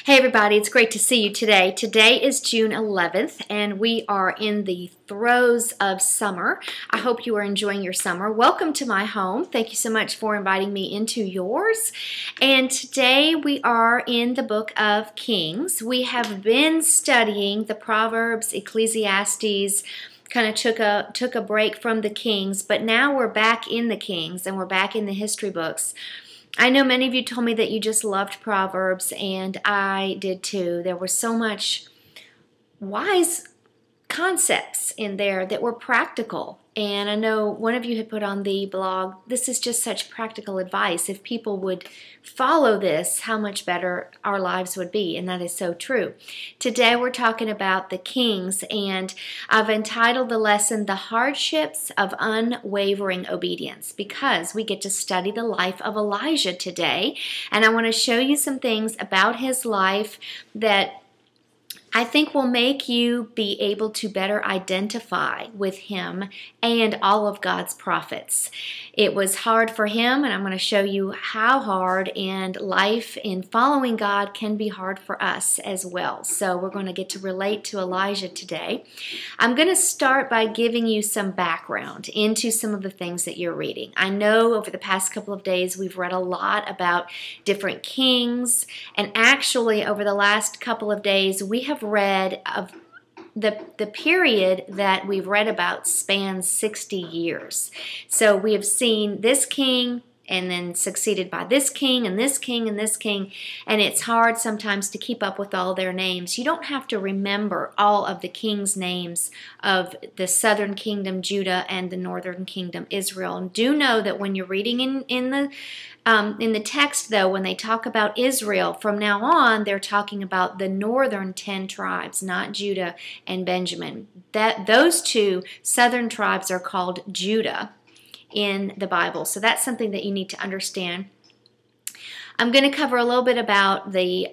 Hey everybody, it's great to see you today. Today is June 11th and we are in the throes of summer. I hope you are enjoying your summer. Welcome to my home. Thank you so much for inviting me into yours. And today we are in the book of Kings. We have been studying the Proverbs, Ecclesiastes, kind of took a break from the Kings, but now we're back in the Kings and we're back in the history books. I know many of you told me that you just loved Proverbs, and I did too. There was so much wise concepts in there that were practical. And I know one of you had put on the blog, this is just such practical advice. If people would follow this, how much better our lives would be. And that is so true. Today we're talking about the Kings, and I've entitled the lesson, The Hardships of Unwavering Obedience, because we get to study the life of Elijah today. And I want to show you some things about his life that I think will make you be able to better identify with him and all of God's prophets. It was hard for him, and I'm going to show you how hard, and life in following God can be hard for us as well. So we're going to get to relate to Elijah today. I'm going to start by giving you some background into some of the things that you're reading. I know over the past couple of days we've read a lot about different kings, and actually over the last couple of days we have read of the period that we've read about spans 60 years. So we have seen this king and then succeeded by this king and this king and this king, and it's hard sometimes to keep up with all their names. You don't have to remember all of the kings' names of the southern kingdom, Judah, and the northern kingdom, Israel. And do know that when you're reading in the text, though, when they talk about Israel, from now on, they're talking about the northern 10 tribes, not Judah and Benjamin. Those two southern tribes are called Judah in the Bible. So that's something that you need to understand. I'm going to cover a little bit about the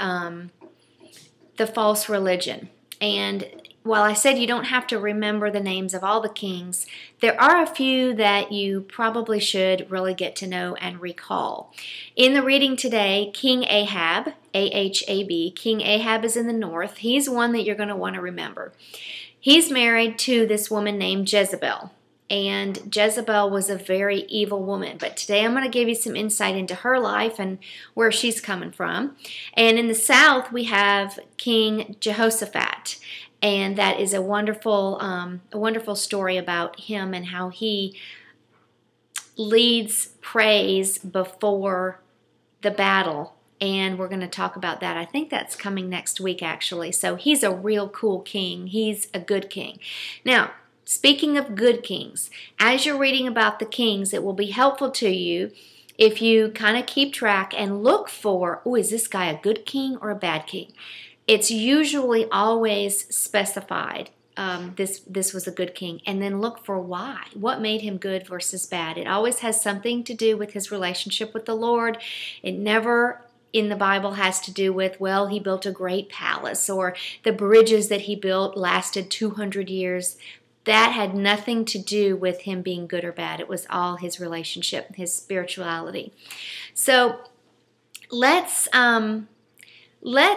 false religion. And while I said you don't have to remember the names of all the kings, there are a few that you probably should really get to know and recall. In the reading today, King Ahab, A-H-A-B, King Ahab is in the north. He's one that you're going to want to remember. He's married to this woman named Jezebel. And Jezebel was a very evil woman. But today I'm going to give you some insight into her life and where she's coming from. And in the south, we have King Jehoshaphat. And that is a wonderful story about him and how he leads praise before the battle. And we're going to talk about that. I think that's coming next week, actually. So he's a real cool king. He's a good king. Now, speaking of good kings, as you're reading about the kings, it will be helpful to you if you kind of keep track and look for, oh, is this guy a good king or a bad king? It's usually always specified, this was a good king, and then look for why. What made him good versus bad? It always has something to do with his relationship with the Lord. It never in the Bible has to do with, well, he built a great palace, or the bridges that he built lasted 200 years. That had nothing to do with him being good or bad. It was all his relationship, his spirituality. So let's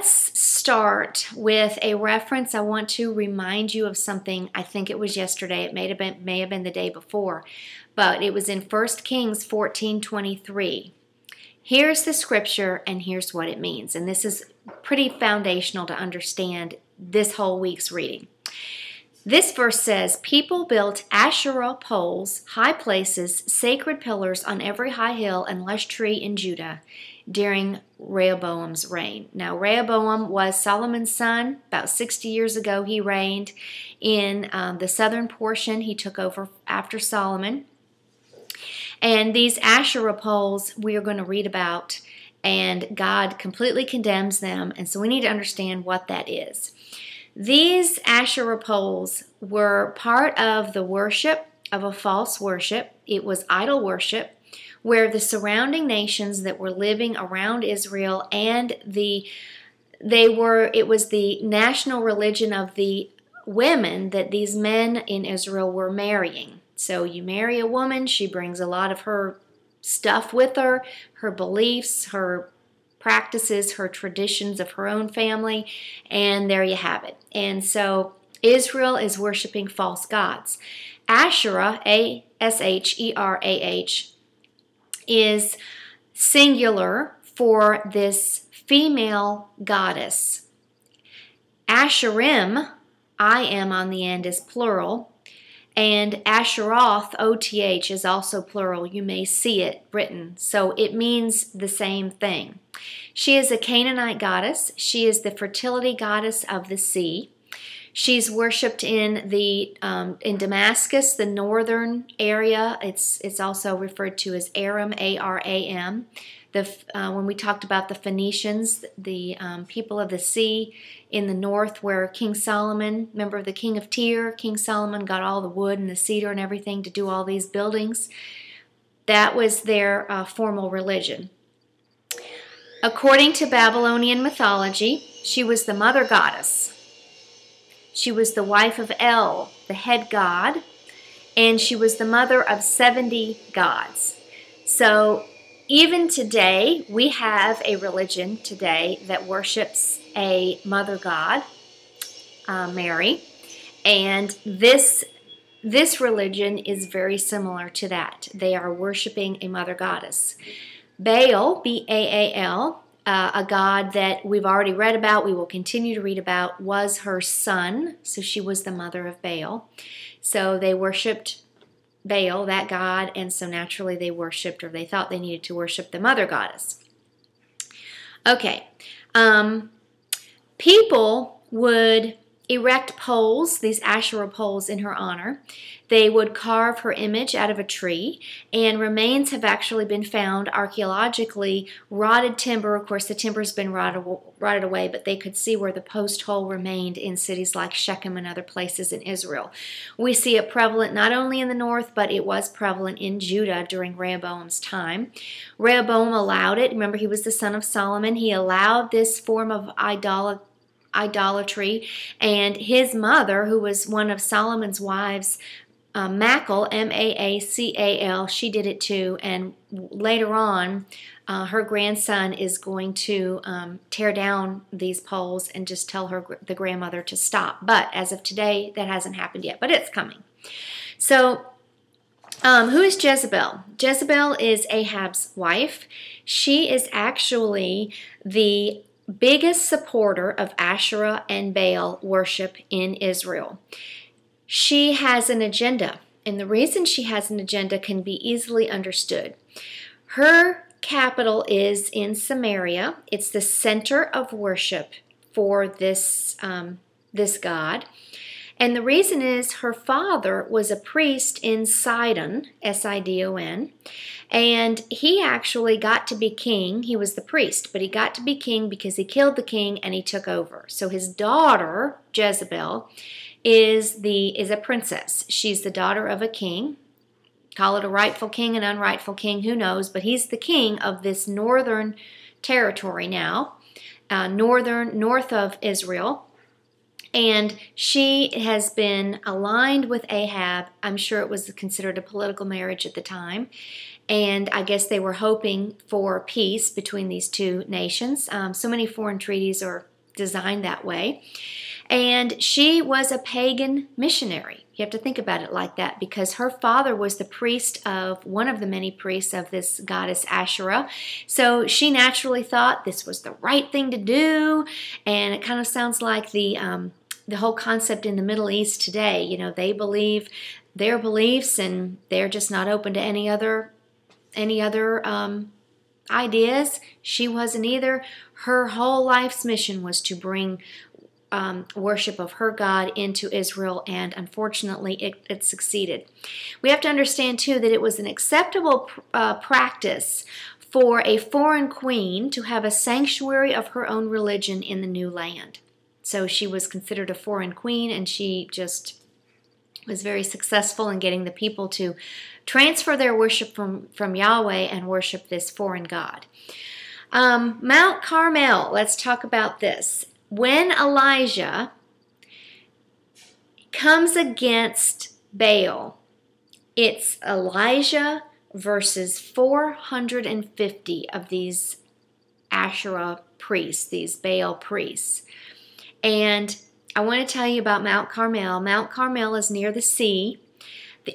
start with a reference. I want to remind you of something. I think it was yesterday. It may have been the day before, but it was in 1 Kings 14:23. Here's the scripture, and here's what it means. And this is pretty foundational to understand this whole week's reading. This verse says, people built Asherah poles, high places, sacred pillars on every high hill and lush tree in Judah during Rehoboam's reign. Now, Rehoboam was Solomon's son. About 60 years ago, he reigned in the southern portion. He took over after Solomon. And these Asherah poles we are going to read about, and God completely condemns them. And so we need to understand what that is. These Asherah poles were part of the worship of a false worship. It was idol worship, where the surrounding nations that were living around Israel, and it was the national religion of the women that these men in Israel were marrying. So you marry a woman, she brings a lot of her stuff with her, her beliefs, her practices, her traditions of her own family, and there you have it. And so Israel is worshiping false gods. Asherah, Asherah, is singular for this female goddess. Asherim, I am on the end, is plural. And Asheroth, O-T-H, is also plural. You may see it written. So it means the same thing. She is a Canaanite goddess. She is the fertility goddess of the sea. She's worshipped in Damascus, the northern area. It's also referred to as Aram, A-R-A-M. When we talked about the Phoenicians, the people of the sea in the north, where King Solomon, remember the king of Tyre, King Solomon got all the wood and the cedar and everything to do all these buildings. That was their formal religion. According to Babylonian mythology, she was the mother goddess. She was the wife of El, the head god, and she was the mother of 70 gods. So even today, we have a religion today that worships a mother god, Mary, and this religion is very similar to that. They are worshiping a mother goddess. Baal, B-A-A-L, a god that we've already read about, we will continue to read about, was her son, so she was the mother of Baal. So they worshipped Baal, that god, and so naturally they worshipped, or they thought they needed to worship the mother goddess. Okay, people would erect poles, these Asherah poles, in her honor. They would carve her image out of a tree, and remains have actually been found archaeologically. Rotted timber, of course the timber's been rotted away, but they could see where the post hole remained in cities like Shechem and other places in Israel. We see it prevalent not only in the north, but it was prevalent in Judah during Rehoboam's time. Rehoboam allowed it. Remember, he was the son of Solomon. He allowed this form of idolatry, and his mother, who was one of Solomon's wives, Machal, M-A-A-C-A-L, she did it too, and later on her grandson is going to tear down these poles and just tell the grandmother to stop. But as of today, that hasn't happened yet, but it's coming. So who is Jezebel? Jezebel is Ahab's wife. She is actually the biggest supporter of Asherah and Baal worship in Israel. She has an agenda, and the reason she has an agenda can be easily understood. Her capital is in Samaria. It's the center of worship for this god. And the reason is her father was a priest in Sidon, S-I-D-O-N, and he actually got to be king. He was the priest, but he got to be king because he killed the king and he took over. So his daughter, Jezebel, is a princess. She's the daughter of a king. Call it a rightful king, an unrightful king, who knows, but he's the king of this northern territory now, north of Israel. And she has been aligned with Ahab. I'm sure it was considered a political marriage at the time. And I guess they were hoping for peace between these two nations. So many foreign treaties are designed that way. And she was a pagan missionary. You have to think about it like that, because her father was the priest of one of the many priests of this goddess Asherah. So she naturally thought this was the right thing to do. And it kind of sounds like the whole concept in the Middle East today. You know, they believe their beliefs and they're just not open to any other ideas. She wasn't either. Her whole life's mission was to bring worship of her God into Israel, and unfortunately it succeeded. We have to understand too that it was an acceptable practice for a foreign queen to have a sanctuary of her own religion in the new land. So she was considered a foreign queen, and she just was very successful in getting the people to transfer their worship from Yahweh and worship this foreign god. Mount Carmel, let's talk about this. When Elijah comes against Baal, it's Elijah versus 450 of these Asherah priests, these Baal priests. And I want to tell you about Mount Carmel. Mount Carmel is near the sea.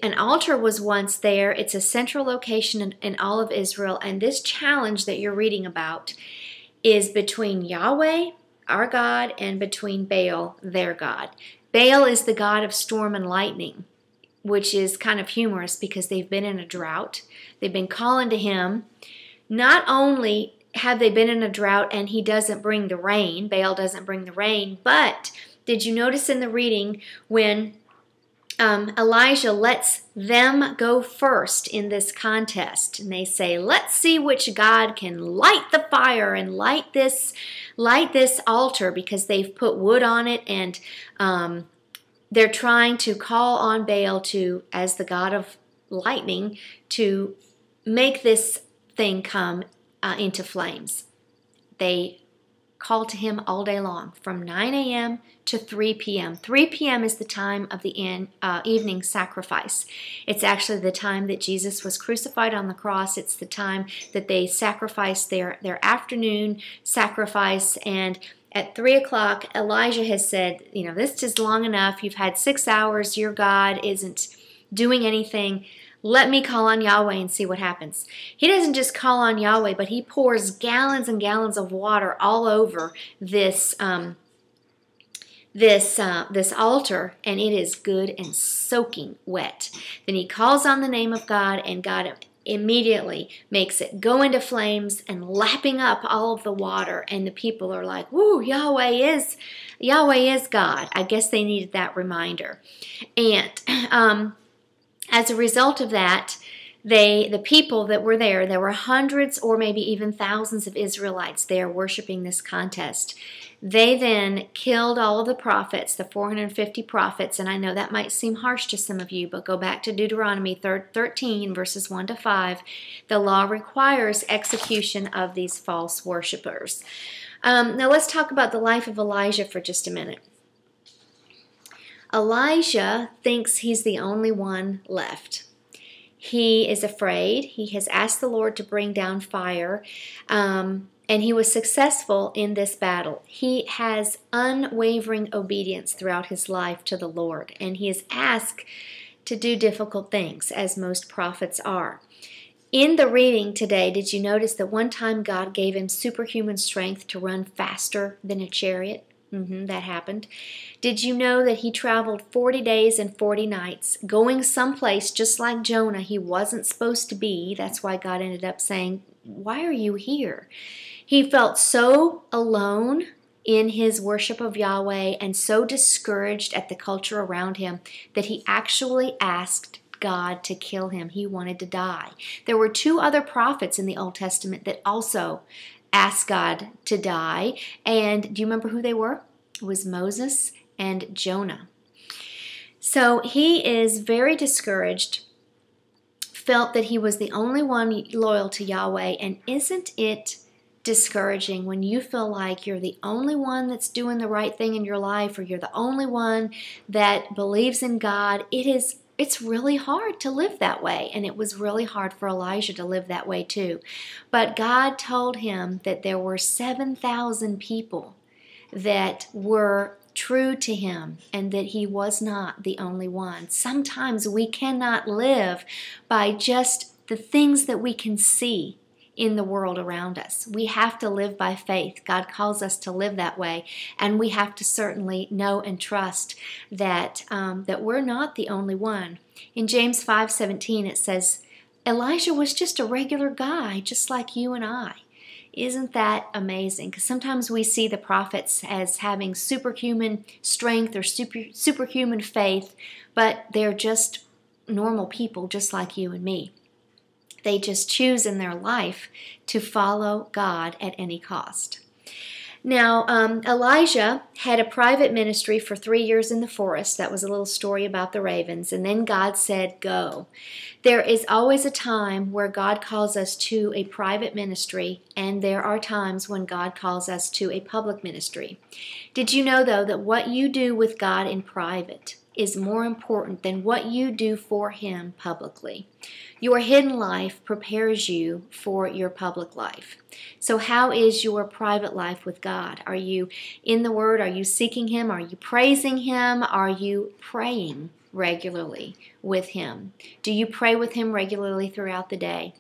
An altar was once there. It's a central location in all of Israel. And this challenge that you're reading about is between Yahweh, our God, and between Baal, their God. Baal is the god of storm and lightning, which is kind of humorous because they've been in a drought. They've been calling to him. Not only have they been in a drought and he doesn't bring the rain, Baal doesn't bring the rain, but did you notice in the reading when Elijah lets them go first in this contest, and they say, let's see which God can light the fire and light this altar, because they've put wood on it, and they're trying to call on Baal to, as the god of lightning, to make this thing come into flames. They call to him all day long, from 9 a.m. to 3 p.m. 3 p.m. is the time of the evening sacrifice. It's actually the time that Jesus was crucified on the cross. It's the time that they sacrificed their afternoon sacrifice. And at 3 o'clock, Elijah has said, this is long enough. You've had 6 hours. Your God isn't doing anything. Let me call on Yahweh and see what happens. He doesn't just call on Yahweh, but he pours gallons and gallons of water all over this altar, and it is good and soaking wet. Then he calls on the name of God, and God immediately makes it go into flames and lapping up all of the water, and the people are like, woo, Yahweh is God. I guess they needed that reminder. And as a result of that, the people that were there were hundreds or maybe even thousands of Israelites there worshiping this contest. They then killed all of the prophets, the 450 prophets, and I know that might seem harsh to some of you, but go back to Deuteronomy 13, verses 1 to 5. The law requires execution of these false worshipers. Now let's talk about the life of Elijah for just a minute. Elijah thinks he's the only one left. He is afraid. He has asked the Lord to bring down fire, and he was successful in this battle. He has unwavering obedience throughout his life to the Lord, and he is asked to do difficult things, as most prophets are. In the reading today, did you notice that one time God gave him superhuman strength to run faster than a chariot? That happened. Did you know that he traveled 40 days and 40 nights, going someplace just like Jonah he wasn't supposed to be? That's why God ended up saying, why are you here? He felt so alone in his worship of Yahweh and so discouraged at the culture around him that he actually asked God to kill him. He wanted to die. There were 2 other prophets in the Old Testament that also asked God to die. And do you remember who they were? It was Moses and Jonah. So he is very discouraged, felt that he was the only one loyal to Yahweh. And isn't it discouraging when you feel like you're the only one that's doing the right thing in your life, or you're the only one that believes in God? It's really hard to live that way, and it was really hard for Elijah to live that way too. But God told him that there were 7,000 people that were true to him, and that he was not the only one. Sometimes we cannot live by just the things that we can see in the world around us. We have to live by faith. God calls us to live that way, and we have to certainly know and trust that we're not the only one. In James 5:17 it says, Elijah was just a regular guy, just like you and I. Isn't that amazing? Because sometimes we see the prophets as having superhuman strength or superhuman faith, but they're just normal people, just like you and me. They just choose in their life to follow God at any cost. Now, Elijah had a private ministry for 3 years in the forest. That was a little story about the ravens. And then God said, go. There is always a time where God calls us to a private ministry, and there are times when God calls us to a public ministry. Did you know, though, that what you do with God in private is more important than what you do for Him publicly. Your hidden life prepares you for your public life. So how is your private life with God? Are you in the Word? Are you seeking Him? Are you praising Him? Are you praying regularly with Him? Do you pray with Him regularly throughout the day?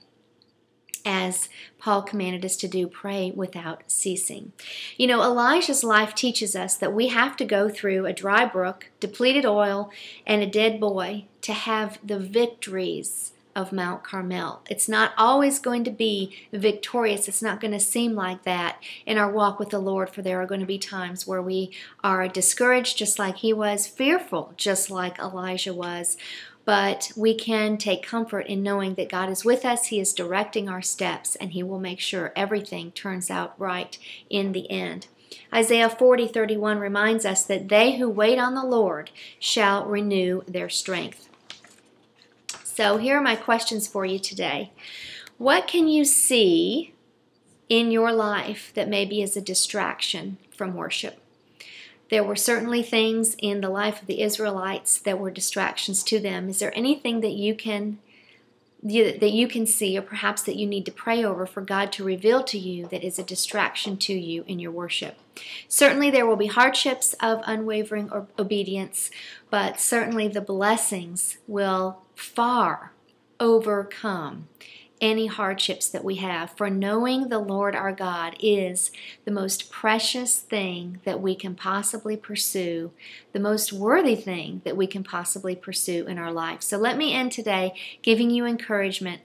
As Paul commanded us to do, pray without ceasing. You know, Elijah's life teaches us that we have to go through a dry brook, depleted oil, and a dead boy to have the victories of Mount Carmel. It's not always going to be victorious. It's not going to seem like that in our walk with the Lord, for there are going to be times where we are discouraged just like he was, fearful just like Elijah was. But we can take comfort in knowing that God is with us, He is directing our steps, and He will make sure everything turns out right in the end. Isaiah 40:31 reminds us that they who wait on the Lord shall renew their strength. So here are my questions for you today. What can you see in your life that maybe is a distraction from worship? There were certainly things in the life of the Israelites that were distractions to them. Is there anything that you can see, or perhaps that you need to pray over for God to reveal to you that is a distraction to you in your worship? Certainly there will be hardships of unwavering obedience, but certainly the blessings will far overcome any hardships that we have. For knowing the Lord our God is the most precious thing that we can possibly pursue, the most worthy thing that we can possibly pursue in our life. So let me end today giving you encouragement.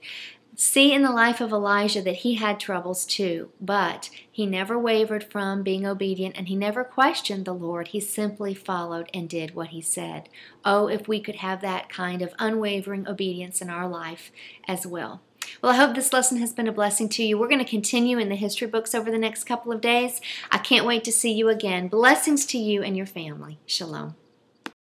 See in the life of Elijah that he had troubles too, but he never wavered from being obedient, and he never questioned the Lord. He simply followed and did what he said. Oh, if we could have that kind of unwavering obedience in our life as well. Well, I hope this lesson has been a blessing to you. We're going to continue in the history books over the next couple of days. I can't wait to see you again. Blessings to you and your family. Shalom.